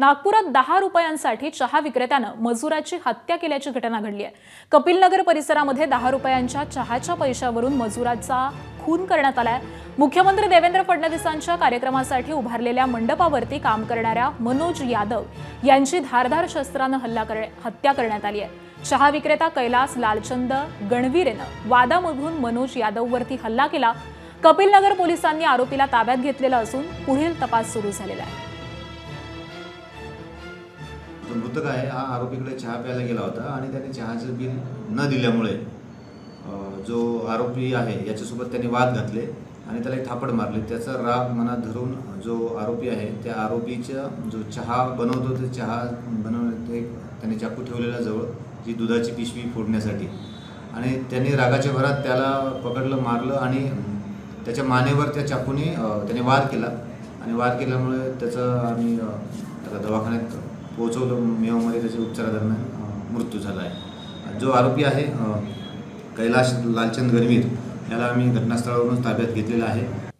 नागपुरात 10 रुपयांसाठी चहा विक्रेत्यानं मजुराची हत्या केल्याची घटना घडली आहे। कपिलनगर परिसरामध्ये 10 रुपयांच्या चहाच्या पैशावरून मजुराचा खून करण्यात आलाय। मुख्यमंत्री देवेंद्र फडणवीसांच्या कार्यक्रमासाठी उभारलेल्या मंडपावरती काम करणाऱ्या मनोज यादव यांची धारदार शस्त्रानं हत्या करण्यात आली आहे। चहा विक्रेता कैलास लालचंद गणवीरेनं वादामधून मनोज यादववरती हल्ला केला। कपिलनगर पोलिसांनी आरोपीला ताब्यात घेतलेला असून पुढील तपास सुरू झालेला आहे। मृतक आहे हा आरोपीकडे चहा प्यायला गेला होता आणि त्याने चहाचं बिल न दिल्यामुळे जो आरोपी आहे याच्यासोबत त्यांनी वाद घातले आणि त्याला एक थापड मारले। त्याचा राग मनात धरून जो आरोपी आहे त्या आरोपीचा जो चहा बनवतो ते चहा बनवण्यात त्याने चाकू ठेवलेला जवळ जी दुधाची पिशवी फोडण्यासाठी आणि त्यांनी रागाच्या भरात त्याला पकडलं, मारलं आणि त्याच्या मानेवर त्या चाकूने त्याने वार केला आणि वार केल्यामुळे त्याचं आम्ही त्याला दवाखान्यात पोहोचवलं। मेवामध्ये त्याच्या उपचारादरम्यान मृत्यू झाला आहे। जो आरोपी आहे कैलास लालचंद गणवीर याला आम्ही घटनास्थळावरून ताब्यात घेतलेला आहे।